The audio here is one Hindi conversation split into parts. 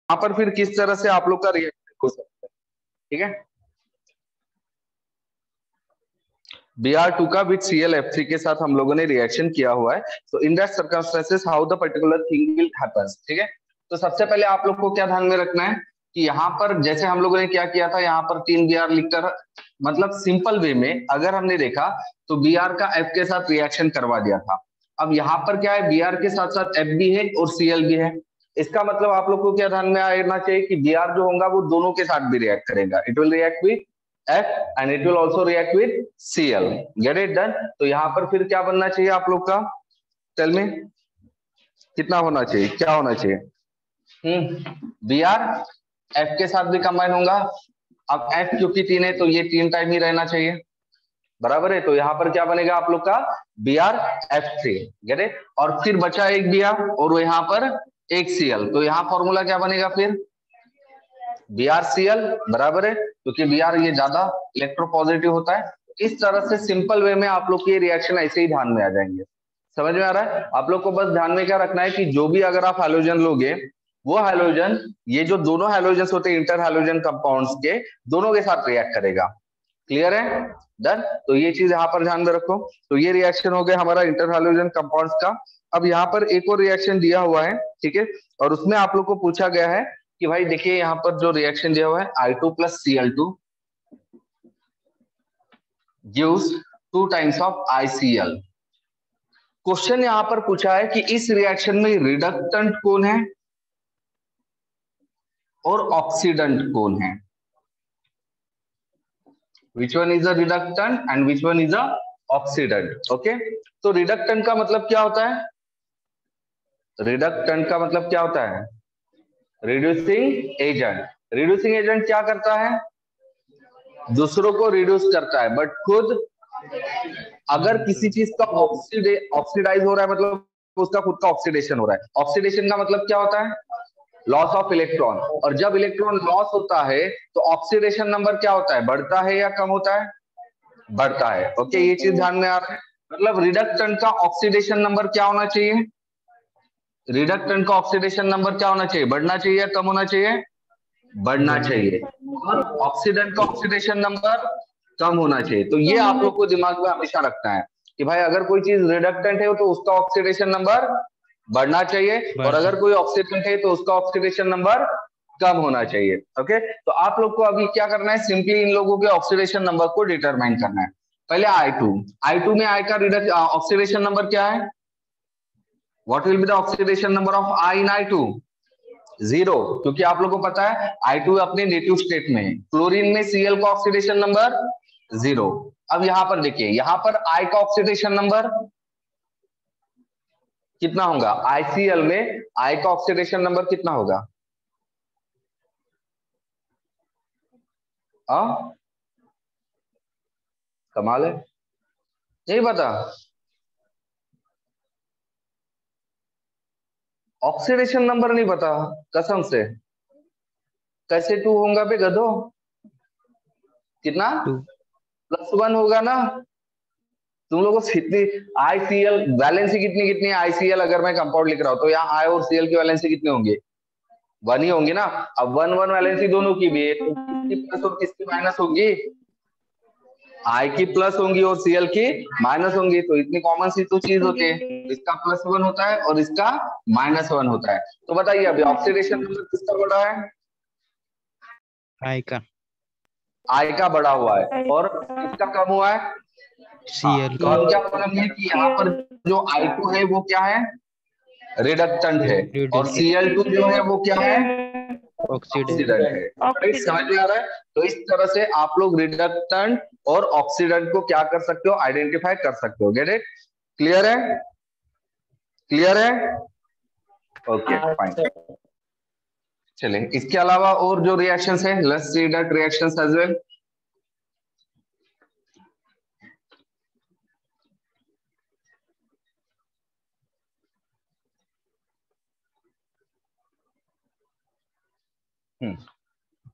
यहाँ पर फिर किस तरह से आप लोग का रिएक्शन हो सकता है, ठीक है। Br2 का विद ClF3 के साथ हम लोगों ने रिएक्शन किया हुआ है। तो in that circumstances how the particular thing will happens, ठीक है। तो सबसे पहले आप लोग को क्या ध्यान में रखना है कि यहाँ पर जैसे हम लोगों ने क्या किया था, यहाँ पर 3 Br लिखकर, मतलब सिंपल वे में अगर हमने देखा तो Br का F के साथ रिएक्शन करवा दिया था। अब यहाँ पर क्या है, Br के साथ साथ F भी है और Cl भी है। इसका मतलब आप लोग को क्या ध्यान में आना चाहिए कि Br जो होगा वो दोनों के साथ भी रिएक्ट करेगा। It will react with F and it will also react with Cl. Get it done? तो यहाँ पर फिर क्या बनना चाहिए आप लोग का, टेल में कितना होना चाहिए, क्या होना चाहिए? Br F के साथ भी कंबाइन होगा। अब F क्योंकि 3 है तो ये 3 टाइम ही रहना चाहिए, बराबर है। तो यहाँ पर क्या बनेगा आप लोग का BrF3, गेट इट। और फिर बचा एक Br और यहाँ पर एक Cl, तो यहाँ फॉर्मूला क्या बनेगा फिर BrCl, बराबर है, क्योंकि Br ये ज्यादा इलेक्ट्रोपॉजिटिव होता है। इस तरह से सिंपल वे में आप लोग के रिएक्शन ऐसे ही ध्यान में आ जाएंगे। समझ में आ रहा है? आप लोग को बस ध्यान में क्या रखना है कि जो भी अगर आप हैलोजन लोगे, वो हैलोजन, ये जो दोनों हैलोजन होते हैं इंटर हैलोजन कंपाउंड्स के, दोनों के साथ रिएक्ट करेगा। क्लियर है? डन। तो ये चीज यहाँ पर ध्यान में रखो। तो ये रिएक्शन हो गया हमारा इंटर हैलोजन कंपाउंड्स का। अब यहाँ पर एक और रिएक्शन दिया हुआ है, ठीक है, और उसमें आप लोग को पूछा गया है कि भाई देखिए यहाँ पर जो रिएक्शन दिया हुआ है I2 plus Cl2 gives 2 times of ICl। Question यहाँ पर पूछा है कि इस रिएक्शन में रिडक्टेंट कौन है और ऑक्सीडेंट कौन है। Which one is a reductant and which one is a oxidant? Okay, तो रिडक्टेंट का मतलब क्या होता है? रिडक्टेंट का मतलब क्या होता है? Reducing agent. रिड्यूसिंग एजेंट क्या करता है? दूसरों को रिड्यूस करता है, बट खुद अगर किसी चीज का ऑक्सीडाइज हो रहा है, मतलब उसका खुद का ऑक्सीडेशन हो रहा है। ऑक्सीडेशन का मतलब क्या होता है? Loss of electron. और जब इलेक्ट्रॉन लॉस होता है तो ऑक्सीडेशन नंबर क्या होता है, बढ़ता है या कम होता है? बढ़ता है। ओके, ये चीज ध्यान में आ रहा है। मतलब रिडक्टेंट का ऑक्सीडेशन नंबर क्या होना चाहिए? रिडक्टेंट का ऑक्सीडेशन नंबर क्या होना चाहिए? बढ़ना चाहिए या कम होना चाहिए? बढ़ना चाहिए। और ऑक्सीडेंट का ऑक्सीडेशन नंबर कम होना चाहिए। तो ये आप लोग को दिमाग में हमेशा रखना है कि भाई अगर कोई चीज रिडक्टेंट है तो उसका ऑक्सीडेशन नंबर बढ़ना चाहिए, और अगर कोई ऑक्सीडेंट है तो उसका ऑक्सीडेशन नंबर कम होना चाहिए। ओके, तो आप लोग को अभी क्या करना है, सिंपली इन लोगों के ऑक्सीडेशन नंबर को डिटरमाइन करना है। पहले I2 में I का ऑक्सीडेशन नंबर क्या है? What will be the oxidation number of I in I2? 0, क्योंकि आप लोगों को पता है I2 अपने नेटिव स्टेट में है। क्लोरीन में Cl का ऑक्सीडेशन नंबर 0। अब यहां पर देखिए, यहां पर I का ऑक्सीडेशन नंबर कितना होगा? ICl में I का ऑक्सीडेशन नंबर कितना होगा? कमाल है, नहीं पता? ऑक्सीडेशन नंबर नहीं पता? कसम से? कैसे 2 होगा बे गधो? कितना? +1 होगा ना? तुम लोगों को कितनी ICl वैलेंसी कितनी कितनी है? ICl अगर मैं कंपाउंड लिख रहा हूं तो यहाँ I और Cl की वैलेंसी कितनी होंगी? 1 ही होंगी ना। अब 1 वैलेंसी दोनों की भी है, तो किसकी प्लस और किसकी माइनस होगी? I की प्लस होंगी और Cl की माइनस होंगी। तो इतनी कॉमन सी तो चीज होती है। इसका +1 होता है और इसका -1 होता है। तो बताइए अभी ऑक्सीडेशन नंबर किसका बड़ा है? I का। I का बड़ा हुआ है और किसका कम हुआ है? Cl तो हम क्या बोलेंगे कि यहाँ पर जो I2 है वो क्या है? रिडक्टेंट है, और Cl2 जो है वो क्या है? ऑक्सीडेंट है। समझ में आ रहा है? तो इस तरह से आप लोग रिडक्टेंट और ऑक्सीडेंट को क्या कर सकते हो? आइडेंटिफाई कर सकते हो। Get it? क्लियर है? क्लियर है? Okay fine. चलिए, इसके अलावा और जो रिएक्शंस है, let's see that reactions as well.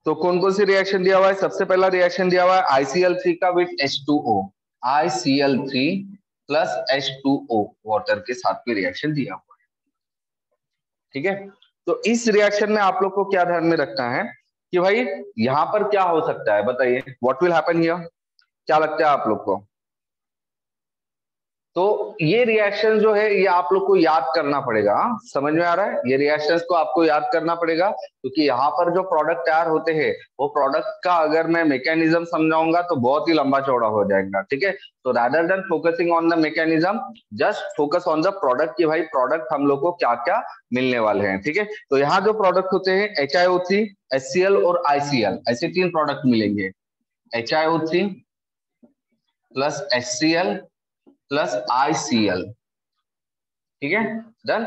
तो कौन कौन सी रिएक्शन दिया हुआ है? सबसे पहला रिएक्शन दिया हुआ है ICl3 का with H2O। ICl3 plus H2O water के साथ में रिएक्शन दिया हुआ है, ठीक है। तो इस रिएक्शन में आप लोग को क्या ध्यान में रखना है कि भाई यहाँ पर क्या हो सकता है, बताइए व्हाट विल हैपन हियर, क्या लगता है आप लोग को? तो ये रिएक्शन जो है ये आप लोग को याद करना पड़ेगा, समझ में आ रहा है? ये रिएक्शंस को आपको याद करना पड़ेगा, क्योंकि यहाँ पर जो प्रोडक्ट तैयार होते हैं वो प्रोडक्ट का अगर मैं मैकेनिज्म समझाऊंगा तो बहुत ही लंबा चौड़ा हो जाएगा, ठीक है? तो rather than focusing on the mechanism, just focus on the product कि भाई प्रोडक्ट हम लोग को क्या क्या मिलने वाले हैं, ठीक है? तो यहाँ जो प्रोडक्ट होते हैं HiO3, HCl और ICl, ऐसे 3 प्रोडक्ट मिलेंगे, HiO3 plus HCl plus ICl, ठीक है? डन।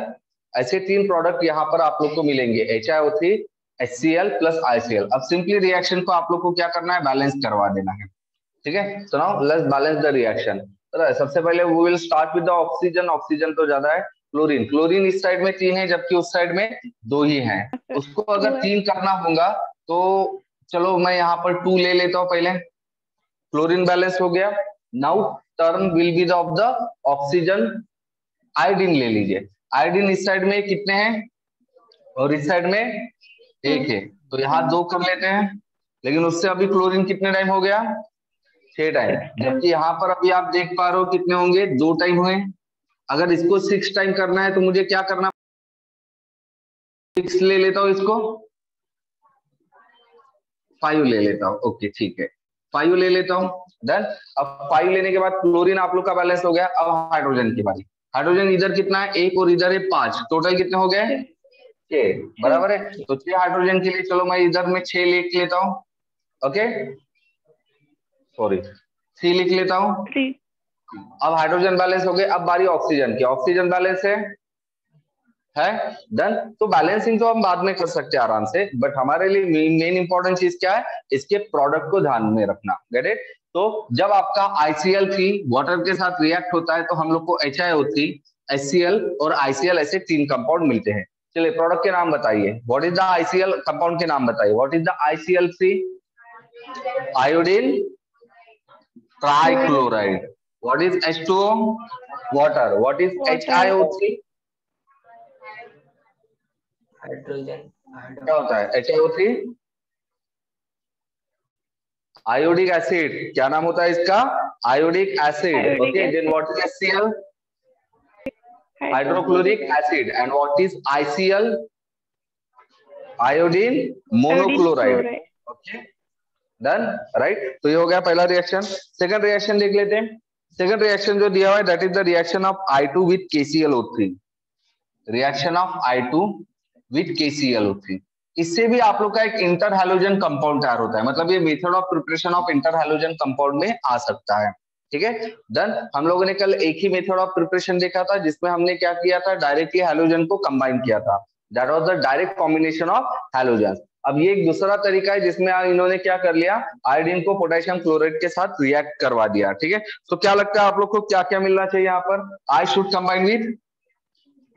ऐसे 3 प्रोडक्ट यहाँ पर आप लोग को मिलेंगे, HiO3, HCl प्लस ICl। अब सिंपली रिएक्शन को आप लोग को क्या करना है, बैलेंस करवा देना है, ठीक है? तो now let's balance the reaction. सबसे पहले we will start with the oxygen, oxygen तो ज्यादा है, क्लोरीन, क्लोरीन इस साइड में 3 है जबकि उस साइड में 2 ही है, उसको अगर 3 करना होगा तो चलो मैं यहाँ पर 2 ले लेता हूँ पहले, क्लोरीन बैलेंस हो गया। Now turn will be the of the oxygen, iodine ले लीजिए, आयोडीन इस साइड में कितने हैं और इस साइड में 1 है, तो यहाँ 2 कर लेते हैं, लेकिन उससे अभी क्लोरीन कितने टाइम हो गया, 6 टाइम, जबकि यहाँ पर अभी आप देख पा रहे हो कितने होंगे, 2 टाइम हुए। अगर इसको 6 टाइम करना है तो मुझे क्या करना, 6 ले लेता हूँ, इसको 5 ले लेता हूँ, ओके ठीक है 5 ले लेता हूँ। डन। अब 5 लेने के बाद क्लोरीन आप लोग का बैलेंस हो गया। अब हाइड्रोजन की बारी, हाइड्रोजन इधर कितना है, 1 और इधर है 5, टोटल कितने हो गए, 6, बराबर है? तो 6 हाइड्रोजन के लिए चलो मैं इधर में 6 लिख लेता हूँ, ओके सॉरी 3 लिख लेता हूँ। अब हाइड्रोजन बैलेंस हो गए, अब बारी ऑक्सीजन की, ऑक्सीजन बैलेंस है डन। तो बैलेंसिंग तो हम बाद में कर सकते हैं आराम से, बट हमारे लिए मेन इंपॉर्टेंट चीज क्या है, इसके प्रोडक्ट को ध्यान में रखना, गेट इट? तो जब आपका ICl3 वाटर के साथ रिएक्ट होता है तो हम लोग को HiO3, HCl और ICl ऐसे 3 कंपाउंड मिलते हैं। चलिए प्रोडक्ट के नाम बताइए, what is the ICl compound के नाम बताइए, what is the ICl3, iodine trichloride, what is H2O, water, what is HiO3, hydrogen, क्या होता है HiO3, आयोडिक एसिड, क्या नाम होता है इसका, iodic acid, okay. Then what is HCl, hydrochloric acid, and what is ICl, iodine monochloride, okay done right. तो ये हो गया पहला रिएक्शन। सेकंड रिएक्शन देख लेते हैं। सेकंड रिएक्शन जो दिया हुआ है that is the reaction of I2 with KClO3, reaction of I2 with KClO3। इससे भी आप लोग का एक इंटर हैलोजन कंपाउंड तैयार होता है, मतलब ये method of preparation of inter halogen compound में आ सकता है, ठीक है डन। हम लोगों ने कल एक ही मेथड ऑफ प्रिपरेशन देखा था जिसमें हमने क्या किया था, डायरेक्टली हैलोजन को कंबाइन किया था, that was the direct combination of halogen. अब ये एक दूसरा तरीका है जिसमें इन्होंने क्या कर लिया, आयोडीन को पोटेशियम क्लोराइड के साथ रिएक्ट करवा दिया, ठीक है। तो क्या लगता है आप लोग को क्या क्या मिलना चाहिए यहाँ पर, I should combine with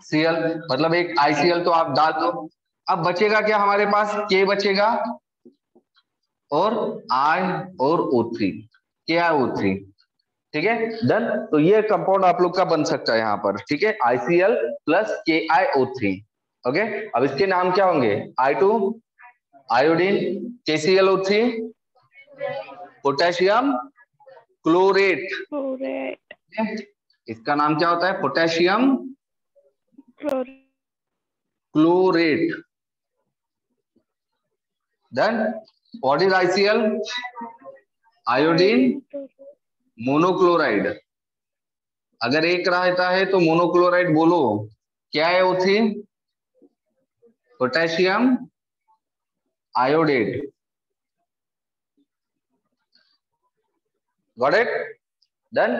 Cl, मतलब एक ICl तो आप डाल दो। अब बचेगा क्या हमारे पास, K बचेगा और I और O3, KiO3, ठीक है डन। तो ये कंपाउंड आप लोग का बन सकता है यहाँ पर, ठीक है, ICl प्लस KiO3, ओके। अब इसके नाम क्या होंगे, I2 iodine, KClO3 potassium chlorate, इसका नाम क्या होता है, potassium chlorate, then what is ICl, iodine monochloride, अगर एक रहता है तो मोनोक्लोराइड बोलो, क्या है O3, potassium iodate, got it done.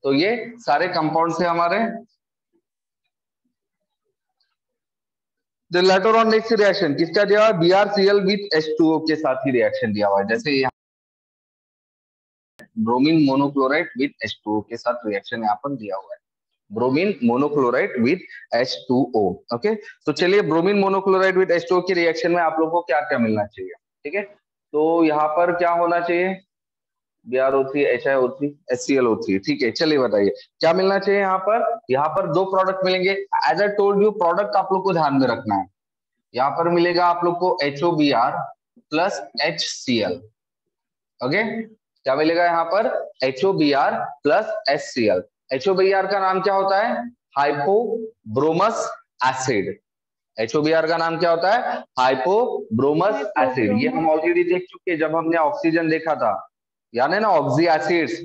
तो ये सारे कंपाउंड से हमारे। लेटर ऑन नेक्स्ट रिएक्शन किसका दिया हुआ है, BrCl विथ H2O के साथ ही रिएक्शन दिया हुआ है, जैसे यहाँ ब्रोमीन मोनोक्लोराइड विथ H2O के साथ रिएक्शन यहाँ पर दिया हुआ है, bromine monochloride with H2O, okay. तो चलिए ब्रोमीन मोनोक्लोराइड विथ H2O की रिएक्शन में आप लोगों को क्या क्या मिलना चाहिए, ठीक है। तो यहाँ पर क्या होना चाहिए, BrO3, HiO3, HClO3, ठीक है। चलिए बताइए क्या मिलना चाहिए यहाँ पर 2 प्रोडक्ट मिलेंगे। As I told you product आप लोग को ध्यान में रखना है, यहाँ पर मिलेगा आप लोग को HOBr प्लस HCl। ओके, क्या मिलेगा यहाँ पर? HOBr plus HCl। HOBr का नाम क्या होता है? हाइपोब्रोमस एसिड। HOBr का नाम क्या होता है? हाइपोब्रोमस एसिड। ये हम ऑलरेडी देख चुके हैं जब हमने ऑक्सीजन देखा था, याद है ना, ऑक्सी एसिड्स।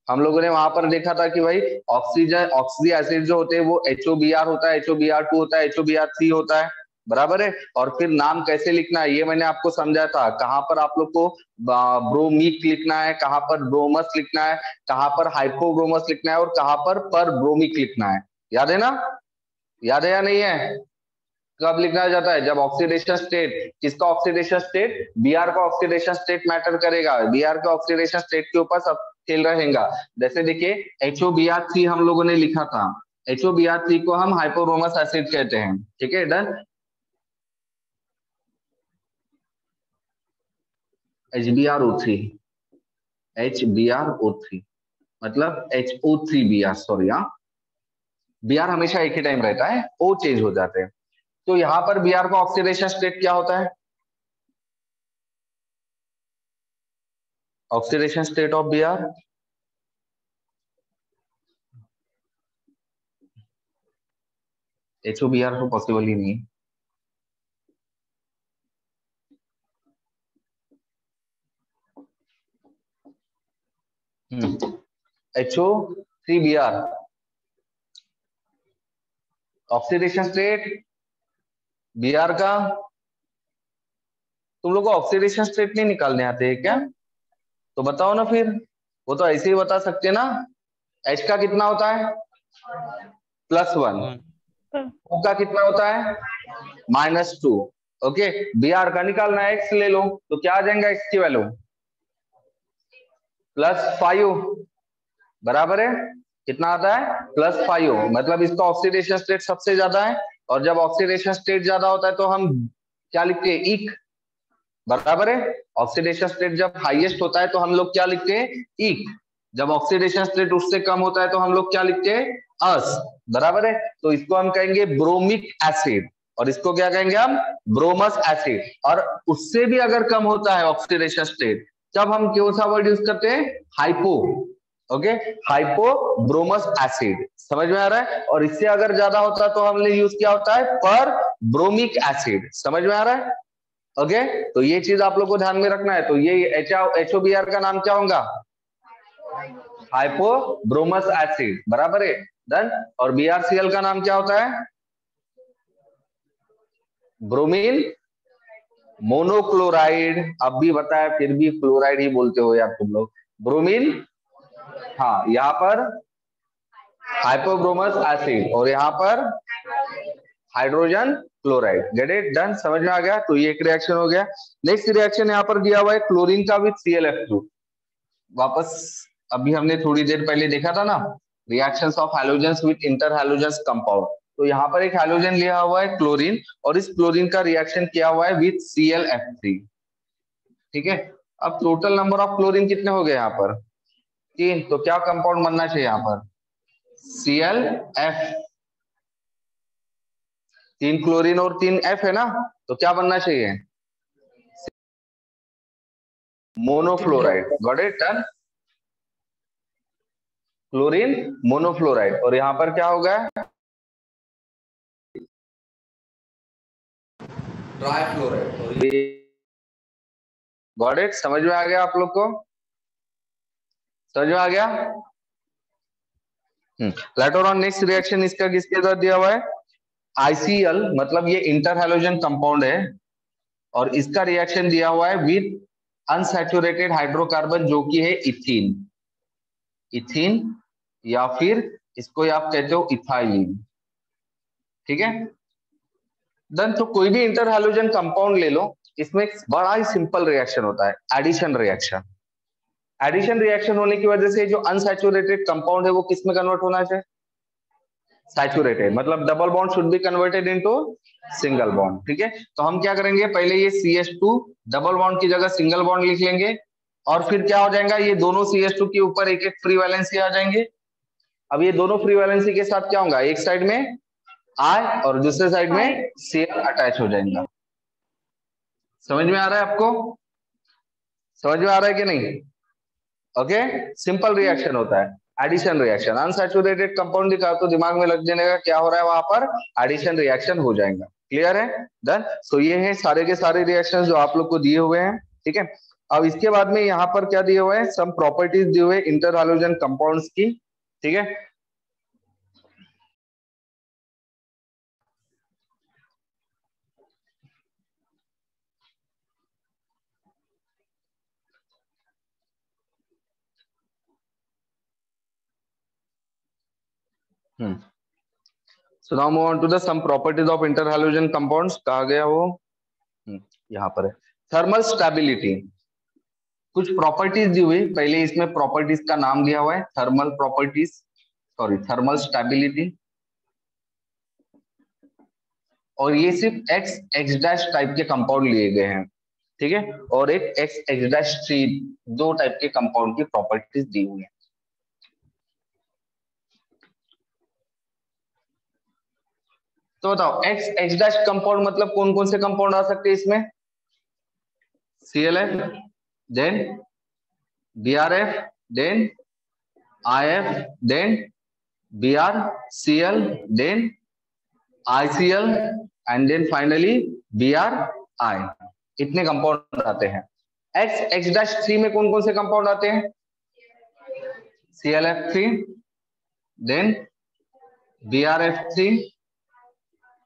हम लोगों ने वहां पर देखा था कि भाई ऑक्सीजन ऑक्सी एसिड जो होते हैं वो HOBr होता है, HOBr2 होता है, HOBr3 होता है, बराबर है। और फिर नाम कैसे लिखना है ये मैंने आपको समझा था। कहाँ पर आप लोग को ब्रोमिक लिखना है, कहाँ पर ब्रोमस लिखना है, कहाँ पर हाइपोब्रोमस लिखना है और कहाँ पर ब्रोमिक लिखना है। याद है ना? याद है या नहीं है? कब लिखा जाता है? जब ऑक्सीडेशन स्टेट, किसका ऑक्सीडेशन स्टेट? Br का ऑक्सीडेशन स्टेट मैटर करेगा। Br का ऑक्सीडेशन स्टेट के ऊपर सब खेल रहेगा। जैसे देखिए HOBr3 हम लोगों ने लिखा था, HOBr3 को हम हाइपोब्रोमस एसिड कहते हैं। ठीक है, डन। HBrO3, HBrO3 मतलब HO3Br, सॉरी हाँ, Br हमेशा एक ही टाइम रहता है, O चेंज हो जाते हैं। तो यहाँ पर Br का ऑक्सीडेशन स्टेट क्या होता है? Oxidation state of Br, HOBr तो पॉसिबल ही नहीं है। HO3Br ऑक्सीडेशन स्टेट Br का। तुम लोग को ऑक्सीडेशन स्टेट नहीं निकालने आते हैं क्या? तो बताओ ना फिर, वो तो ऐसे ही बता सकते ना। H का कितना होता है? +1। O का कितना होता है? -2। ओके, Br का निकालना है, X ले लो, तो क्या आ जाएगा X की वैल्यू? +5, बराबर है। कितना आता है? +5। मतलब इसका ऑक्सीडेशन स्टेट सबसे ज्यादा है, और जब ऑक्सीडेशन स्टेट ज्यादा होता है तो हम क्या लिखते हैं? इक, बराबर है। ऑक्सीडेशन स्टेट जब हाईएस्ट होता है तो हम लोग क्या लिखते हैं? इक। जब ऑक्सीडेशन स्टेट उससे कम होता है तो हम लोग क्या लिखते हैं? अस, बराबर है। तो इसको हम कहेंगे ब्रोमिक एसिड, और इसको क्या कहेंगे हम? ब्रोमस एसिड। और उससे भी अगर कम होता है ऑक्सीडेशन स्टेट, तब हम कौन सा वर्ड यूज करते हैं? हाइपो। Okay, hypobromous acid. समझ में आ रहा है? और इससे अगर ज्यादा होता है तो हमने यूज किया होता है पर ब्रोमिक एसिड। समझ में आ रहा है? ओके, तो ये चीज आप लोग को ध्यान में रखना है। तो ये HOBr का नाम क्या होगा? हाइपोब्रोमस एसिड, बराबर है, डन। और BrCl का नाम क्या होता है? Bromine monochloride. अब भी बताया, फिर भी क्लोराइड ही बोलते हो यार तुम लोग। ब्रोमीन, हाँ, यहाँ पर हाइपोब्रोमस एसिड और यहाँ पर hydrogen chloride. Get it? Done, समझ में आ गया? तो ये एक रिएक्शन हो गया। नेक्स्ट रिएक्शन यहाँ पर दिया हुआ है क्लोरीन का विद ClF2। वापस अभी हमने थोड़ी देर पहले देखा था ना, reactions of halogens with inter halogens compound. तो यहाँ पर एक हैलोजन लिया हुआ है क्लोरीन, और इस क्लोरीन का रिएक्शन किया हुआ है विद ClF3। ठीक है, अब टोटल नंबर ऑफ क्लोरीन कितने हो गए यहाँ पर? 3। तो क्या कंपाउंड बनना चाहिए यहाँ पर? ClF। 3 क्लोरीन और 3 F है ना, तो क्या बनना चाहिए? Monofluoride. Got it? Done, chlorine monofluoride. और यहाँ पर क्या होगा? ट्राइफ्लोराइड। Got it? समझ में आ गया आप लोग को? समझ में आ गया? लेटर ऑन नेक्स्ट रिएक्शन इसका किसके साथ दिया हुआ है? ICl, मतलब ये इंटर हैलोजन कंपाउंड है, और इसका रिएक्शन दिया हुआ है विद अनसैचुरेटेड हाइड्रोकार्बन, जो कि है इथीन। इथीन, या फिर इसको आप कहते हो इथाइलिन। ठीक है, देन तो कोई भी इंटर हैलोजन कंपाउंड ले लो, इसमें बड़ा ही सिंपल रिएक्शन होता है, एडिशन रिएक्शन। एडिशन रिएक्शन होने की वजह से जो अनसैचुरेटेड कंपाउंड है वो किस में कन्वर्ट होना चाहिए? सैचुरेटेड, मतलब double bond should be converted into single bond. ठीक है, तो हम क्या करेंगे? पहले ये CH2 डबल बॉन्ड की जगह सिंगल बॉन्ड लिख लेंगे, और फिर क्या हो जाएगा? ये दोनों CH2 के ऊपर एक एक फ्री वैलेंसी आ जाएंगे। अब ये दोनों फ्री वैलेंसी के साथ क्या होगा? एक साइड में I और दूसरे साइड में Cl अटैच हो जाएगा। समझ में आ रहा है आपको? समझ में आ रहा है कि नहीं? ओके, सिंपल रिएक्शन होता है एडिशन रिएक्शन। अनसैचुरेटेड कंपाउंड दिखा तो दिमाग में लग जाने का क्या हो रहा है, वहां पर एडिशन रिएक्शन हो जाएगा। क्लियर है? डन। सो ये है सारे के सारे रिएक्शंस जो आप लोग को दिए हुए हैं। ठीक है, अब इसके बाद में यहाँ पर क्या दिए हुए हैं, सम प्रॉपर्टीज दिए हुए इंटर हैलोजन कंपाउंड्स की। ठीक है, So now move on to the some properties of interhalogen compounds। कहा गया वो यहाँ पर है, थर्मल स्टेबिलिटी। कुछ प्रॉपर्टीज दी हुई, पहले इसमें प्रॉपर्टीज का नाम दिया हुआ है thermal properties, sorry thermal stability. और ये सिर्फ एक्स एक्स डैश टाइप के कंपाउंड लिए गए हैं। ठीक है, और एक एक्स एक्स डैश 3 दो टाइप के कंपाउंड की प्रॉपर्टीज दी हुई है। तो बताओ एक्स एक्स डैश कंपाउंड मतलब कौन कौन से कंपाउंड आ सकते हैं इसमें? ClF, then BrF, then IF, then BrCl, then ICl and then finally BrI। इतने कंपाउंड आते हैं। एक्स एक्स डैश 3 में कौन कौन से कंपाउंड आते हैं? ClF3, देन BrF3,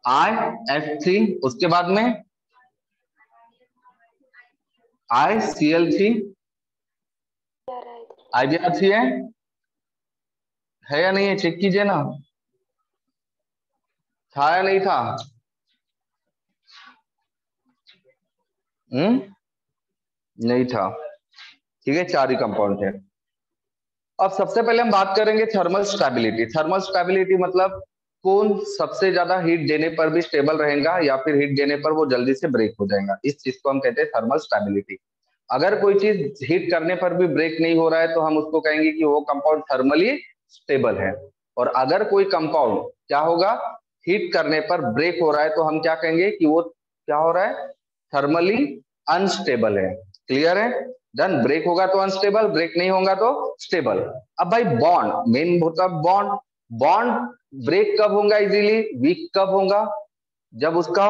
IF3, उसके बाद में ICl3, IBr3 है या नहीं है? चेक कीजिए ना, था या नहीं था? नहीं था। ठीक है, 4 ही कंपाउंड थे। अब सबसे पहले हम बात करेंगे थर्मल स्टेबिलिटी। थर्मल स्टेबिलिटी मतलब कौन सबसे ज्यादा हीट देने पर भी स्टेबल रहेगा या फिर हीट देने पर वो जल्दी से ब्रेक हो जाएगा, इस चीज को हम कहते हैं थर्मल स्टेबिलिटी। अगर कोई चीज हीट करने पर भी ब्रेक नहीं हो रहा है तो हम उसको कहेंगे कि वो कंपाउंड थर्मली स्टेबल है। और अगर कोई कंपाउंड क्या होगा, हीट करने पर ब्रेक हो रहा है तो हम क्या कहेंगे कि वो क्या हो रहा है, थर्मली अनस्टेबल है। क्लियर है? डन। ब्रेक होगा तो अनस्टेबल, ब्रेक नहीं होगा तो स्टेबल। अब भाई बॉन्ड मेन होता है बॉन्ड। बॉन्ड ब्रेक कब होगा इजीली, वीक कब होगा, जब उसका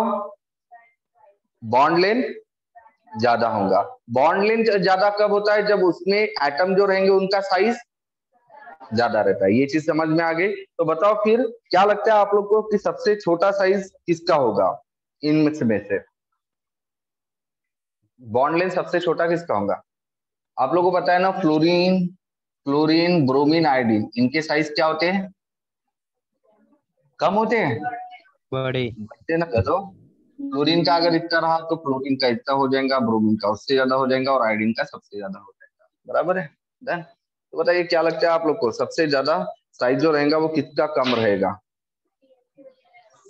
बॉन्ड लेंथ ज्यादा होगा। बॉन्ड लेंथ ज्यादा कब होता है, जब उसमें एटम जो रहेंगे उनका साइज ज्यादा रहता है। ये चीज समझ में आ गई? तो बताओ फिर क्या लगता है आप लोग को कि सबसे छोटा साइज किसका होगा इनमें से? बॉन्ड लेंथ सबसे छोटा किसका होगा? आप लोगों को पता है ना, फ्लोरीन क्लोरीन ब्रोमीन आयोडीन, इनके साइज क्या होते हैं? कम होते हैं, बड़े। बच्चे ना करो। क्लोरीन का अगर इतना रहा तो फ्लोरीन का इतना हो जाएगा, ब्रोमीन का उससे ज्यादा हो जाएगा और आयोडीन का सबसे ज्यादा हो जाएगा। बराबर है? डन। तो बताइए क्या लगता है आप लोग को सबसे ज्यादा साइज जो रहेगा वो किसका कम रहेगा?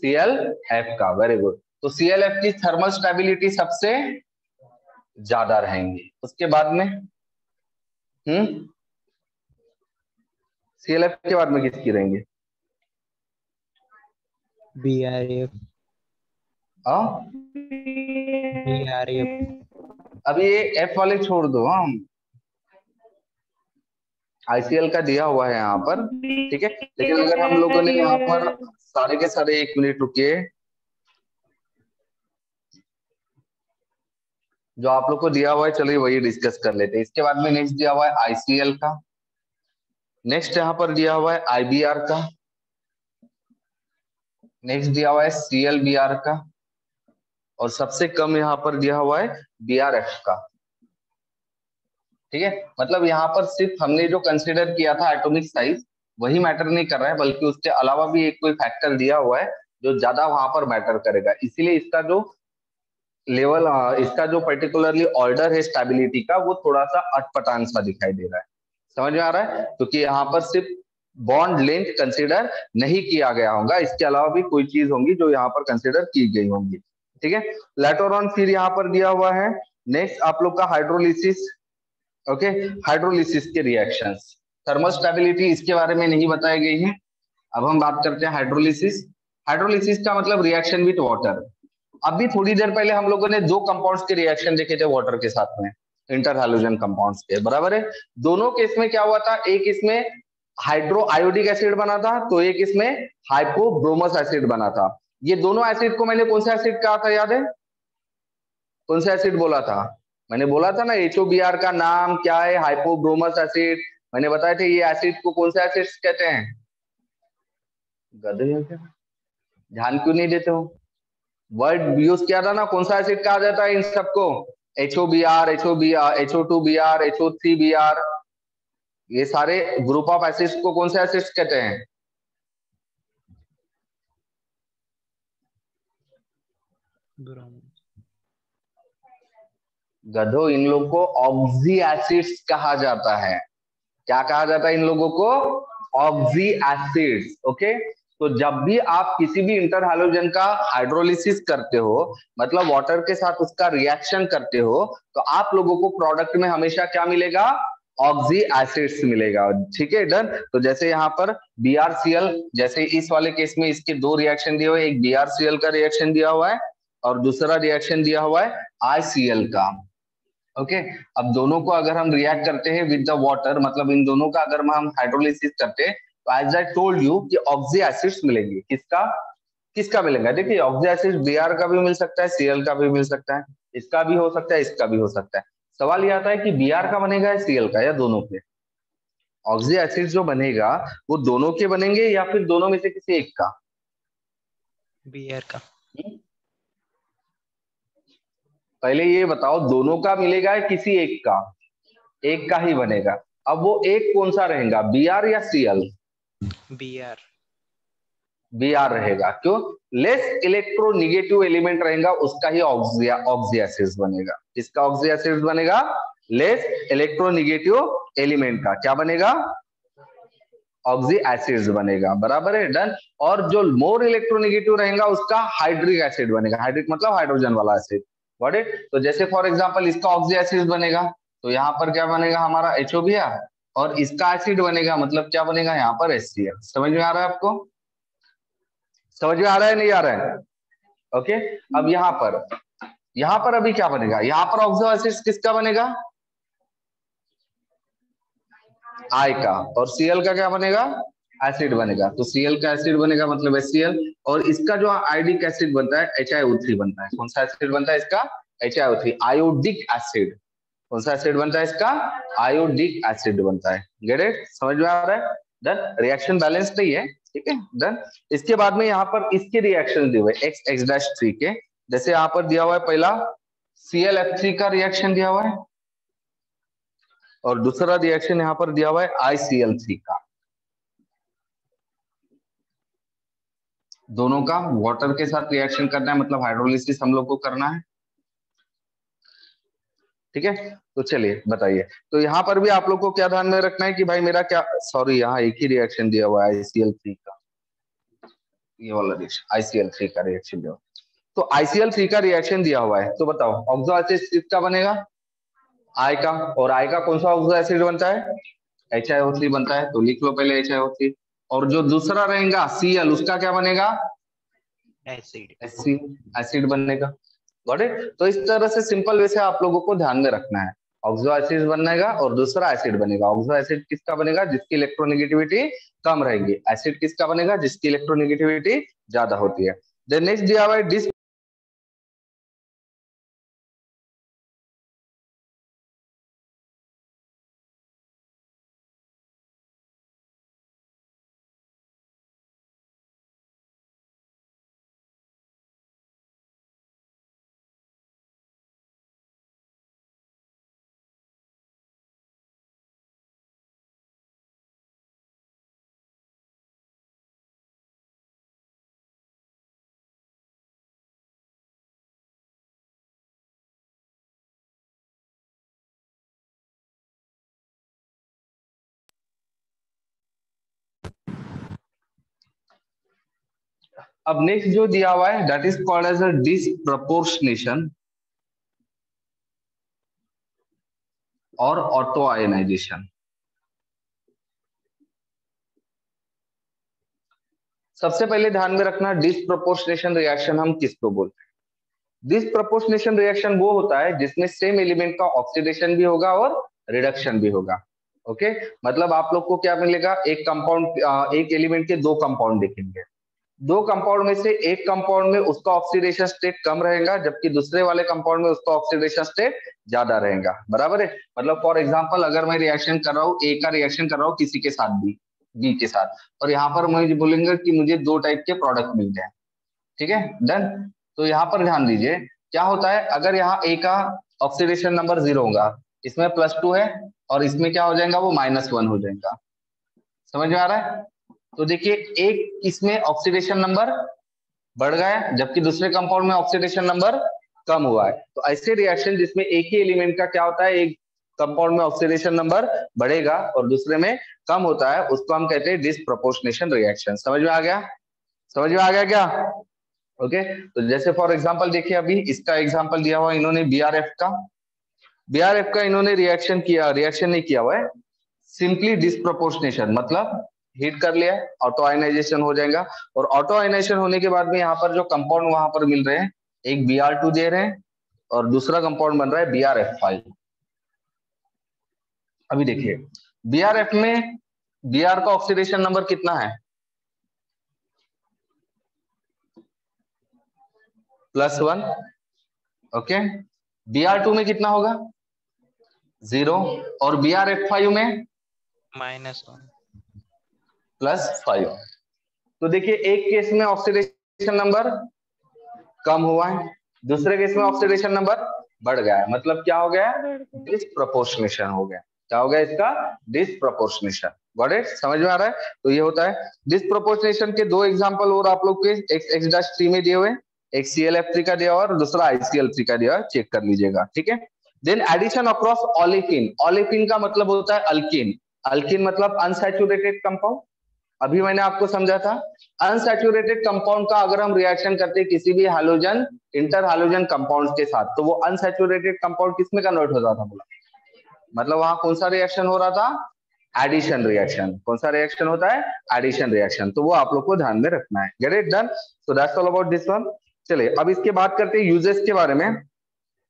ClF का। Very good. तो ClF की थर्मल स्टेबिलिटी सबसे ज्यादा रहेंगी। उसके बाद में ClF के बाद में किसकी रहेंगे? BrF। हाँ, BrF। अभी ये F वाले छोड़ दो। हाँ, ICl का दिया हुआ है यहाँ पर। ठीक है, लेकिन अगर हम लोगों ने यहाँ पर सारे के सारे, 1 मिनट रुकिए, जो आप लोग को दिया हुआ है चलिए वही डिस्कस कर लेते हैं। इसके बाद में नेक्स्ट दिया हुआ है ICl का, नेक्स्ट यहाँ पर दिया हुआ है IBr का, नेक्स्ट दिया हुआ है ClBr का, और सबसे कम यहाँ पर दिया हुआ है BrF का। ठीक है, मतलब यहाँ पर सिर्फ हमने जो कंसिडर किया था एटॉमिक साइज वही मैटर नहीं कर रहा है, बल्कि उसके अलावा भी एक कोई फैक्टर दिया हुआ है जो ज्यादा वहां पर मैटर करेगा। इसीलिए इसका जो लेवल, इसका जो पर्टिकुलरली ऑर्डर है स्टेबिलिटी का, वो थोड़ा सा अटपटांग सा दिखाई दे रहा है। समझ में आ रहा है? क्योंकि यहाँ पर सिर्फ बॉन्ड लेंथ कंसिडर नहीं किया गया होगा, इसके अलावा भी कोई चीज होंगी जो यहाँ पर कंसिडर की गई होंगी। ठीक है, लेटर ऑन फिर यहाँ पर दिया हुआ है नेक्स्ट आप लोग का हाइड्रोलिसिस। ओके, हाइड्रोलिसिस के रिएक्शंस। थर्मल स्टेबिलिटी इसके बारे में नहीं बताई गई है। अब हम बात करते हैं हाइड्रोलिसिस। हाइड्रोलिसिस का मतलब रिएक्शन विथ वाटर। अभी थोड़ी देर पहले हम लोगों ने दो कंपाउंड्स के रिएक्शन देखे थे वाटर के साथ में, इंटर हैलोजन कंपाउंड्स के, बराबर है। दोनों केस में क्या हुआ था, एक इसमें हाइड्रो आयोडिक एसिड बना था, तो एक इसमें हाइपोब्रोमस एसिड बना था। ये दोनों एसिड को मैंने कौन सा एसिड कहा था, याद है? कौन सा एसिड बोला था? मैंने बोला था ना HOBr का नाम क्या है, हाइपोब्रोमस एसिड। मैंने बताया था ये एसिड को कौन सा एसिड कहते हैं। गधे हो क्या, ध्यान क्यों नहीं देते हो? वर्ड यूज किया था ना, कौन सा एसिड कहा जाता है इन सबको? HOBr, HO2Br, HO3Br, ये सारे ग्रुप ऑफ एसिड्स को कौन से एसिड्स कहते हैं? गधो, इन लोगों को ऑक्सी एसिड्स कहा जाता है। क्या कहा जाता है इन लोगों को? Oxy acids. ओके, तो जब भी आप किसी भी इंटर हैलोजन का हाइड्रोलिसिस करते हो, मतलब वाटर के साथ उसका रिएक्शन करते हो, तो आप लोगों को प्रोडक्ट में हमेशा क्या मिलेगा? ऑक्सी एसिड्स मिलेगा। ठीक है, डन। तो जैसे यहाँ पर BrCl, जैसे इस वाले केस में इसके दो रिएक्शन दिए हुए, एक BrCl का रिएक्शन दिया हुआ है और दूसरा रिएक्शन दिया हुआ है ICl का। ओके, अब दोनों को अगर हम रिएक्ट करते हैं विद द वाटर, मतलब इन दोनों का अगर हम हाइड्रोलिसिस करते हैं, तो एज आई टोल्ड यू कि ऑक्सी एसिड्स मिलेंगे। किसका किसका मिलेगा? देखिए, ऑक्सी एसिड Br का भी मिल सकता है, Cl का भी मिल सकता है, इसका भी हो सकता है, इसका भी हो सकता है। सवाल ये आता है कि Br का बनेगा या Cl का, या दोनों के? ऑक्सी एसिड जो बनेगा वो दोनों के बनेंगे या फिर दोनों में से किसी एक का? Br का। पहले ये बताओ, दोनों का मिलेगा या किसी एक का? एक का ही बनेगा। अब वो एक कौन सा रहेगा, Br या Cl? Br। Br रहेगा। क्यों? लेस इलेक्ट्रोनिगेटिव एलिमेंट रहेगा, उसका ही ऑक्सी एसिड बनेगा। किसका ऑक्सी एसिड बनेगा? लेस इलेक्ट्रोनिगेटिव एलिमेंट का क्या बनेगा? ऑक्सी एसिड बनेगा, बराबर है, डन। और जो मोर इलेक्ट्रोनिगेटिव रहेगा उसका हाइड्रिक एसिड बनेगा। हाइड्रिक मतलब हाइड्रोजन वाला एसिड, गॉट इट। तो जैसे फॉर एग्जांपल इसका ऑक्सी एसिड बनेगा, तो यहाँ पर क्या बनेगा हमारा HOBr, और इसका एसिड बनेगा मतलब क्या बनेगा यहाँ पर HCl। समझ में आ रहा है आपको? समझ में आ रहा है, नहीं आ रहा है? ओके, अब यहाँ पर अभी क्या बनेगा, यहाँ पर ऑक्सो एसिड किसका बनेगा? I का। और Cl का क्या बनेगा? एसिड बनेगा। तो Cl का एसिड बनेगा मतलब HCl, और इसका जो आयोडिक एसिड बनता है HiO3 बनता है। कौन सा एसिड बनता है इसका? HiO3, iodic acid. कौन सा एसिड बनता है इसका? आयोडिक एसिड बनता है। Get it? समझ में आ रहा है? डन। रिएक्शन बैलेंस नहीं है, ठीक है, डन। इसके बाद में यहाँ पर इसके रिएक्शन दिए हुए X-3 के, जैसे यहाँ पर दिया हुआ है पहला ClF3 का रिएक्शन दिया हुआ है, और दूसरा रिएक्शन यहाँ पर दिया हुआ है ICl3 का। दोनों का वाटर के साथ रिएक्शन करना है, मतलब हाइड्रोलिसिस हम लोग को करना है, ठीक है। तो चलिए बताइए, तो यहाँ पर भी आप लोग को क्या ध्यान में रखना है कि भाई मेरा क्या, सॉरी यहाँ एक ही रिएक्शन दिया हुआ है ICl3 का, ये वाला रिएक्शन ICl3 का रिएक्शन दिया हुआ है। तो ICl3 का रिएक्शन दिया हुआ है, तो बताओ ऑक्सो एसिड किसका बनेगा? I का। और I का कौन सा ऑक्सो एसिड बनता है? HiO3 बनता है, तो लिख लो पहले HiO3। और जो दूसरा रहेगा Cl, उसका क्या बनेगा? एसिड। एसिड बनेगा, गॉट इट। तो इस तरह से सिंपल वे से आप लोगों को ध्यान में रखना है, ऑक्सो एसिड बनेगा और दूसरा एसिड बनेगा। ऑक्सो एसिड किसका बनेगा? जिसकी इलेक्ट्रोनेगेटिविटी कम रहेगी। एसिड किसका बनेगा? जिसकी इलेक्ट्रोनेगेटिविटी ज्यादा होती है। देन नेक्स्ट दिया हुआ है अब नेक्स्ट जो दिया हुआ है that is called as a disproportionation और ऑटो आयनाइजेशन। सबसे पहले ध्यान में रखना डिसप्रोपोर्शनेशन रिएक्शन हम किसको बोलते हैं? डिसप्रपोर्शनेशन रिएक्शन वो होता है जिसमें सेम एलिमेंट का ऑक्सीडेशन भी होगा और रिडक्शन भी होगा। ओके, मतलब आप लोग को क्या मिलेगा, एक कंपाउंड, एक एलिमेंट के दो कंपाउंड दिखेंगे, दो कंपाउंड में से एक कंपाउंड में उसका ऑक्सीडेशन स्टेट कम रहेगा, जबकि दूसरे वाले कंपाउंड में उसका ऑक्सीडेशन स्टेट ज्यादा रहेगा। बराबर है, मतलब फॉर एग्जांपल अगर मैं रिएक्शन कर रहा हूँ, ए का रिएक्शन कर रहा हूँ किसी के साथ भी, बी के साथ, और यहाँ पर मुझे बोलेंगे कि मुझे दो टाइप के प्रोडक्ट मिल जाए, ठीक है, डन। तो यहाँ पर ध्यान दीजिए क्या होता है, अगर यहाँ ए का ऑक्सीडेशन नंबर 0 होगा, इसमें +2 है, और इसमें क्या हो जाएगा, वो -1 हो जाएगा। समझ में आ रहा है? तो देखिए एक इसमें ऑक्सीडेशन नंबर बढ़ गया है, जबकि दूसरे कंपाउंड में ऑक्सीडेशन नंबर कम हुआ है। तो ऐसे रिएक्शन जिसमें एक ही एलिमेंट का क्या होता है, एक कंपाउंड में ऑक्सीडेशन नंबर बढ़ेगा और दूसरे में कम होता है, उसको हम कहते हैं डिसप्रपोर्शनेशन रिएक्शन। समझ में आ गया? समझ में आ गया क्या? ओके, तो जैसे फॉर एग्जांपल देखिए, अभी इसका एग्जांपल दिया हुआ इन्होंने बीआरएफ का इन्होंने रिएक्शन किया, रिएक्शन नहीं किया हुआ है, सिंपली डिसप्रपोर्शनेशन, मतलब हीट कर लिया, ऑटो आयनाइजेशन हो जाएगा, और ऑटो आयनाइजेशन होने के बाद में यहाँ पर जो कंपाउंड वहां पर मिल रहे हैं, एक Br2 दे रहे हैं और दूसरा कंपाउंड बन रहा है BrF5। अभी देखिए BrF में Br का ऑक्सीडेशन नंबर कितना है, +1। ओके, Br2 में कितना होगा, 0, और BrF5 में -1 +5। तो देखिए एक केस में ऑक्सीडेशन नंबर कम हुआ है, दूसरे केस में ऑक्सीडेशन नंबर बढ़ गया है, मतलब क्या हो गया, डिसप्रपोर्शनेशन हो गया। क्या हो गया इसका, डिसप्रपोर्शनेशन। Got it? समझ में आ रहा है? तो ये होता है डिसप्रपोर्शनेशन के दो एग्जांपल और आप लोग के X-3 में दिए हुए, एक ClF3 का दिया हुआ और दूसरा ICl3 का दिया हुआ, चेक कर लीजिएगा, ठीक है। Then addition across olefin, olefin का मतलब होता है अल्किन, अल्किन मतलब अनसैचुरेटेड कंपाउंड। अभी मैंने आपको समझा था, अनसैचुरेटेड कंपाउंड का अगर हम रिएक्शन करते हैं किसी भी हैलोजन इंटर हैलोजन कंपाउंड्स के साथ, तो वो अनसैचुरेटेड कंपाउंड किसमें कन्वर्ट हो जाता था, बोला, मतलब वहां कौन सा रिएक्शन हो रहा था, एडिशन रिएक्शन। कौन सा रिएक्शन होता है, एडिशन रिएक्शन। तो वो आप लोग को ध्यान में रखना है। Get it? Done. So that's all about this one. चलिए अब इसके बात करते हैं यूजेस के बारे में।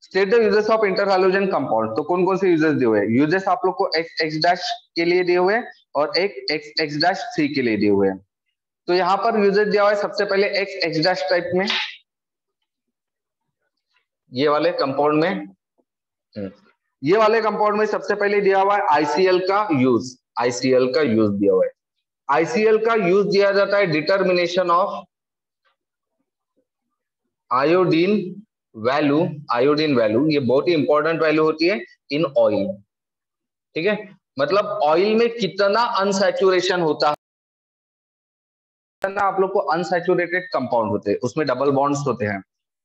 State the uses of inter halogen compound. तो कौन कौन से यूजेस दिए हुए हैं, यूजेस आप लोग को X के लिए दिए हुए हैं और एक X-3 के लिए दिए हुए हैं। तो यहाँ पर यूजेस दिया हुआ है सबसे पहले X टाइप में, ये वाले कंपाउंड में, ये वाले कंपाउंड में सबसे पहले दिया हुआ है ICl का यूज, ICl का यूज दिया हुआ है। ICl का यूज दिया जाता है determination of iodine value, iodine value ये बहुत ही इंपॉर्टेंट वैल्यू होती है इन ऑयल, ठीक है, मतलब ऑयल में कितना अनसैचुरेशन होता है, आप लोग को अनसैचुरेटेड कंपाउंड होते हैं उसमें डबल बॉन्ड्स होते हैं,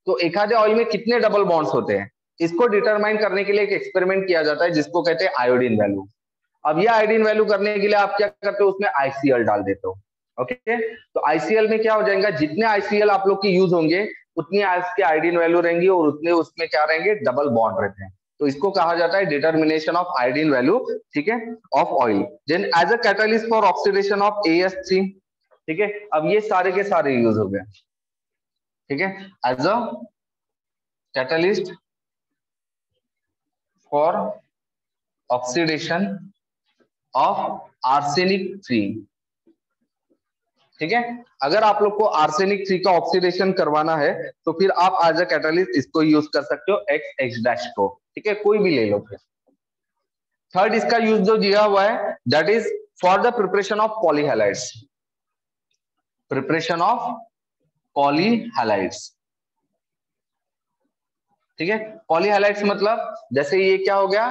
तो एक आधे ऑयल में कितने डबल बॉन्ड्स होते हैं, इसको डिटरमाइन करने के लिए एक एक्सपेरिमेंट किया जाता है जिसको कहते हैं आयोडीन वैल्यू। अब ये आयोडीन वैल्यू करने के लिए आप क्या करते हो, उसमें ICl डाल देते हो। ओके, तो ICl में क्या हो जाएगा, जितने ICl आप लोग के यूज होंगे उतनी इसके आयोडीन वैल्यू रहेंगी और उतने उसमें क्या रहेंगे, डबल बॉन्ड रहते हैं। तो इसको कहा जाता है डिटर्मिनेशन ऑफ आयोडीन वैल्यू, ठीक है, of oil. Then as a catalyst for oxidation of AS3, ठीक है। अब ये सारे के सारे यूज हो गए, ठीक है, as a catalyst for oxidation of arsenic 3, ठीक है। अगर आप लोग को आर्सेनिक 3 का ऑक्सीडेशन करवाना है तो फिर आप एज अ कैटलिस्ट इसको यूज कर सकते हो, X को, ठीक है, कोई भी ले लो फिर। थर्ड इसका यूज जो दिया हुआ है that is for the preparation of polyhalides, preparation of polyhalides, ठीक है। पॉलीहैलाइड्स मतलब जैसे ये क्या हो गया,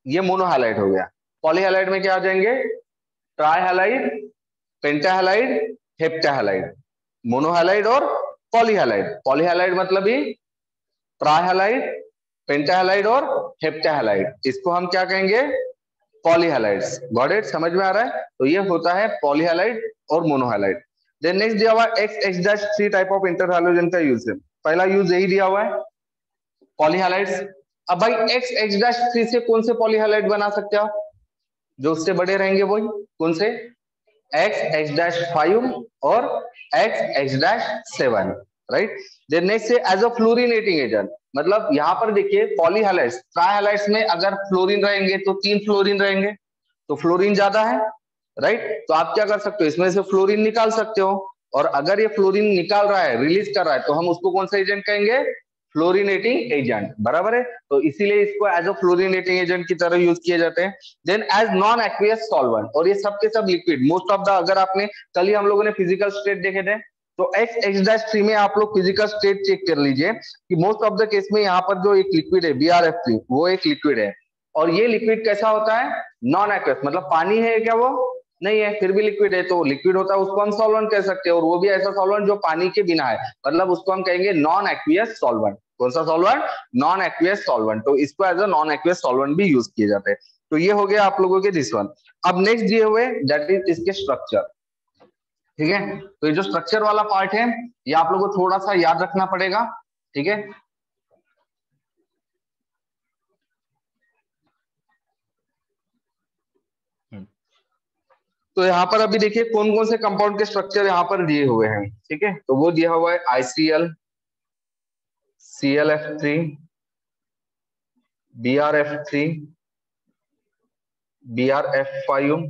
ये मोनोहैलाइड हो गया, पॉलीहैलाइड में क्या आ जाएंगे, ट्राइहैलाइड, पेंटाहैलाइड, हेप्टाहैलाइड, मोनोहैलाइड और पॉलीहैलाइड। पॉलीहैलाइड मतलब ही ट्राइहैलाइड, पेंटाहैलाइड और हेप्टाहैलाइड, इसको हम क्या कहेंगे, पॉलीहैलाइड्स। Got it? समझ में आ रहा है? तो ये होता है पॉलीहैलाइड और मोनोहैलाइड। देन नेक्स्ट दिया हुआ है X-3 टाइप ऑफ इंटरहैलोजन का यूज है, पहला यूज यही दिया हुआ है, पॉलीहैलाइड्स। अब भाई X-3 से कौन से पॉलीहैलाइड बना सकते हो, जो उससे बड़े रहेंगे वही, कौन से, X-5 और X-7, राइट। देन नेक्स्ट है एज अ फ्लोरिनेटिंग एजेंट, मतलब यहाँ पर देखिए पॉलीहैलाइड्स ट्राइहैलाइड्स में अगर फ्लोरीन रहेंगे तो 3 फ्लोरीन रहेंगे, तो फ्लोरीन ज्यादा है, राइट। तो आप क्या कर सकते हो, इसमें से फ्लोरीन निकाल सकते हो, और अगर ये फ्लोरीन निकाल रहा है, रिलीज कर रहा है, तो हम उसको कौन सा एजेंट कहेंगे, फ्लोरिनेटिंग एजेंट, बराबर है। तो इसीलिए इसको एज अ फ्लोरिनेटिंग एजेंट की तरह यूज किए जाते हैं। Then as non aqueous solvent, और ये सब के सब लिक्विड मोस्ट ऑफ द, अगर आपने कल ही हम लोगों ने फिजिकल स्टेट देखे थे, तो X-3 में आप लोग फिजिकल स्टेट चेक कर लीजिए कि मोस्ट ऑफ द केस में यहाँ पर जो एक लिक्विड है BrF3, वो एक लिक्विड है, और ये लिक्विड कैसा होता है, नॉन एक्वियस, मतलब पानी है क्या, वो नहीं है, फिर भी लिक्विड है, तो लिक्विड होता है उसको हम सॉल्वेंट कह सकते हैं, और वो भी ऐसा सॉल्वेंट जो पानी के बिना है, मतलब उसको हम कहेंगे नॉन एक्वियस सॉल्वेंट। कौन सा सॉल्वेंट, नॉन एक्वियस सॉल्वेंट। तो इसको as a non aqueous solvent भी यूज किए जाते हैं। तो ये हो गया आप लोगों के दिस वन। अब नेक्स्ट दिए हुए दैट इज इसके स्ट्रक्चर, ठीक है। तो ये जो स्ट्रक्चर वाला पार्ट है ये आप लोगों को थोड़ा सा याद रखना पड़ेगा, ठीक है। तो यहाँ पर अभी देखिए कौन कौन से कंपाउंड के स्ट्रक्चर यहाँ पर दिए हुए हैं, ठीक है। तो वो दिया हुआ है ICl, ClF3, BrF3, BrF5,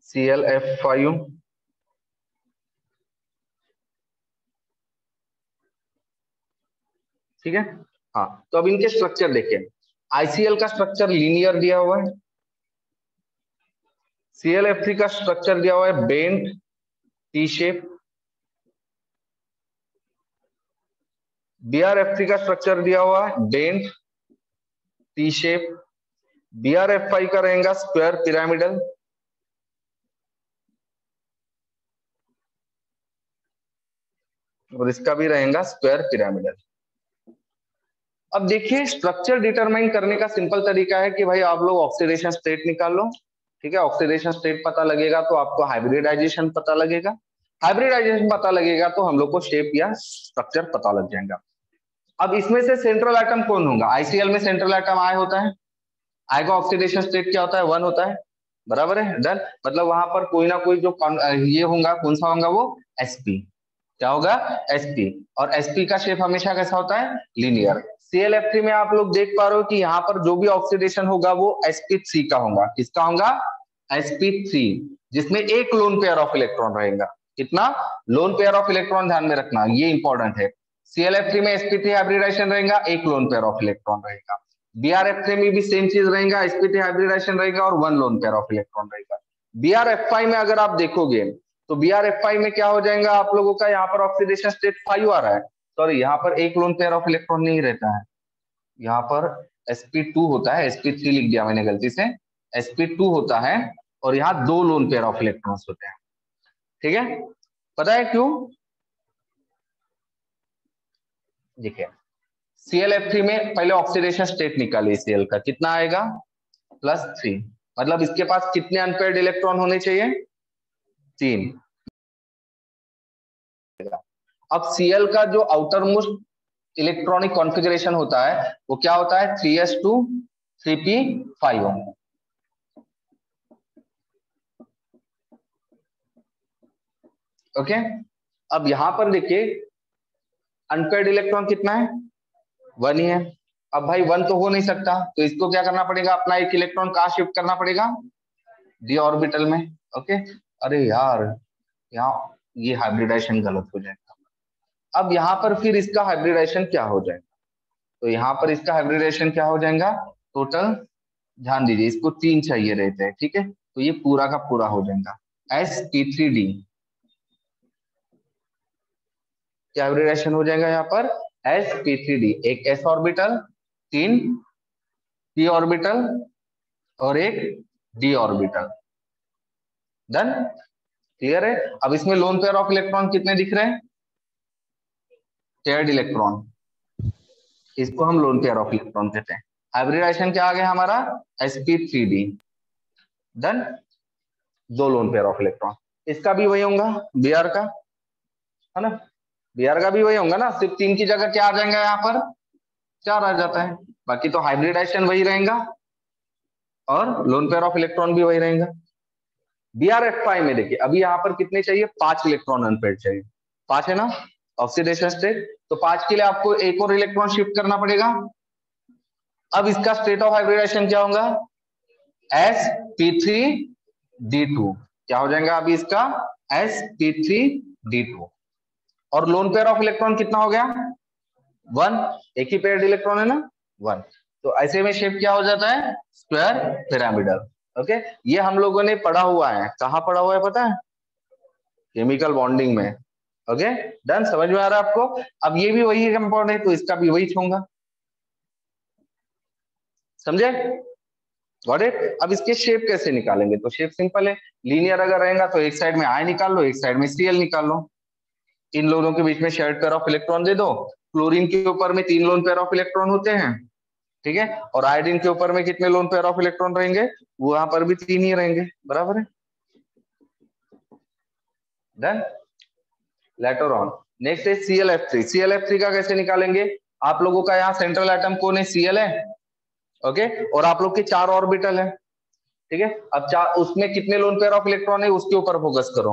ClF5, ठीक है। हाँ, तो अब इनके स्ट्रक्चर देखिए, ICl का स्ट्रक्चर लीनियर दिया हुआ है, ClF3 का स्ट्रक्चर दिया हुआ है बेंट टी शेप, BrF3 का स्ट्रक्चर दिया हुआ है बेंट टी शेप, BrF5 का रहेगा स्क्वायर पिरामिडल, और इसका भी रहेगा स्क्वायर पिरामिडल। अब देखिए स्ट्रक्चर डिटरमाइन करने का सिंपल तरीका है कि भाई आप लोग ऑक्सीडेशन स्टेट निकाल लो, ठीक है। ऑक्सीडेशन स्टेट पता लगेगा तो आपको हाइब्रिडाइजेशन पता लगेगा, हाइब्रिडाइजेशन पता लगेगा तो हम लोग को शेप या स्ट्रक्चर पता लग जाएगा। अब इसमें से सेंट्रल एटम कौन होगा, ICl में सेंट्रल एटम I होता है, I का ऑक्सीडेशन स्टेट क्या होता है, 1 होता है, बराबर है, डन। मतलब वहां पर कोई ना कोई जो ये होगा, कौन सा होगा वो, sp, क्या होगा, sp, और sp का शेप हमेशा कैसा होता है, लीनियर। ClF3 में आप लोग देख पा रहे हो कि यहाँ पर जो भी ऑक्सीडेशन होगा वो sp3 का होगा, किसका होगा, sp3, जिसमें एक लोन पेयर ऑफ इलेक्ट्रॉन रहेगा। कितना, लोन पेयर ऑफ इलेक्ट्रॉन, ध्यान में रखना ये इंपॉर्टेंट है। ClF3 में sp3 हाइब्रिडाइजेशन रहेगा, एक लोन पेयर ऑफ इलेक्ट्रॉन रहेगा। BrF3 में भी सेम चीज रहेगा, sp3 हाइब्रिडाइजेशन रहेगा और 1 लोन पेयर ऑफ इलेक्ट्रॉन रहेगा। BrF5 में अगर आप देखोगे तो BrF5 में क्या हो जाएगा आप लोगों का, यहाँ पर ऑक्सीडेशन स्टेट 5 आ रहा है, सॉरी यहाँ पर एक लोन पेयर ऑफ इलेक्ट्रॉन नहीं रहता है, यहाँ पर sp2 होता है, sp3 लिख दिया मैंने गलती से, sp2 होता है, और यहाँ 2 लोन पेयर ऑफ इलेक्ट्रॉन्स होते हैं, ठीक है। पता है क्यों, देखिए ClF3 में पहले ऑक्सीडेशन स्टेट निकालिए, Cl का कितना आएगा, +3, मतलब इसके पास कितने अनपेयर्ड इलेक्ट्रॉन होने चाहिए, 3। अब Cl का जो आउटर मोस्ट इलेक्ट्रॉनिक कॉन्फ़िगरेशन होता है वो क्या होता है, 3s2 3p5। ओके, अब यहां पर देखिए अनपेयर्ड इलेक्ट्रॉन कितना है, 1 ही है। अब भाई 1 तो हो नहीं सकता, तो इसको क्या करना पड़ेगा, अपना एक इलेक्ट्रॉन कहां शिफ्ट करना पड़ेगा, d ऑर्बिटल में। ओके, अरे यार यहाँ ये हाइब्रिडाइजेशन गलत हो जाएगा। अब यहाँ पर फिर इसका हाइब्रिडाइजेशन क्या हो जाएगा, तो यहाँ पर इसका हाइब्रिडाइजेशन क्या हो जाएगा, टोटल ध्यान दीजिए इसको 3 चाहिए रहते हैं, ठीक है। तो ये पूरा का पूरा हो जाएगा sp3d, क्या हाइब्रिडाइजेशन हो जाएगा यहाँ पर, sp3d, एक s ऑर्बिटल, 3 p ऑर्बिटल और एक d ऑर्बिटल, डन, क्लियर है। अब इसमें लोन पेयर ऑफ इलेक्ट्रॉन कितने दिख रहे हैं, पेयर्ड इलेक्ट्रॉन, इसको हम लोन पेयर ऑफ इलेक्ट्रॉन कहते हैं। हाइब्रिडाइजेशन क्या आ गया हमारा, sp3d, done, 2 lone pair of electron. इसका भी वही होगा Br का, है ना, Br का भी वही होगा ना, सिर्फ 3 की जगह क्या आ जाएगा, यहाँ पर 4 आ जाता है, बाकी तो हाइब्रिडाइजेशन वही रहेगा और लोन पेयर ऑफ इलेक्ट्रॉन भी वही रहेगा। BrF5 में देखिए अभी यहाँ पर कितने चाहिए, 5 इलेक्ट्रॉन अनपेयर्ड चाहिए, 5 है ना ऑक्सीडेशन स्टेट, तो 5 के लिए आपको एक और इलेक्ट्रॉन शिफ्ट करना पड़ेगा। अब इसका स्टेट ऑफ हाइब्रिडेशन क्या होगा, sp3d2, क्या हो जाएगा अभी इसका sp3d2, और लोन पेयर ऑफ इलेक्ट्रॉन कितना हो गया 1, एक ही पेयर इलेक्ट्रॉन है ना 1, तो ऐसे में शेप क्या हो जाता है स्क्वायर पिरामिडल। ओके, ये हम लोगों ने पढ़ा हुआ है, कहाँ पढ़ा हुआ है पता है, केमिकल बॉन्डिंग में। ओके डन, समझ में आ रहा है आपको। अब ये भी वही कंपाउंड है तो इसका भी वही छूंगा, समझे, गॉट इट। अब इसके शेप कैसे निकालेंगे, तो शेप सिंपल है, लीनियर अगर रहेगा तो एक साइड में आई निकाल लो, एक साइड में सीएल निकाल लो, इन लोगों के बीच में शेयर्ड पेयर ऑफ इलेक्ट्रॉन दे दो। क्लोरीन के ऊपर में 3 लोन पेयर ऑफ इलेक्ट्रॉन होते हैं, ठीक है, और आयोडीन के ऊपर में कितने लोन पेयर ऑफ इलेक्ट्रॉन रहेंगे, वहां पर भी 3 ही रहेंगे, बराबर है, डन। लेटर ऑन नेक्स्ट है ClF3। ClF3 का कैसे निकालेंगे, आप लोगों का यहाँ सेंट्रल एटम कौन है, Cl है, ओके, और आप लोग के 4 ऑर्बिटल है, ठीक है। अब उसमें कितने लोन पेयर ऑफ इलेक्ट्रॉन है उसके ऊपर फोकस करो,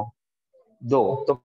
2, तो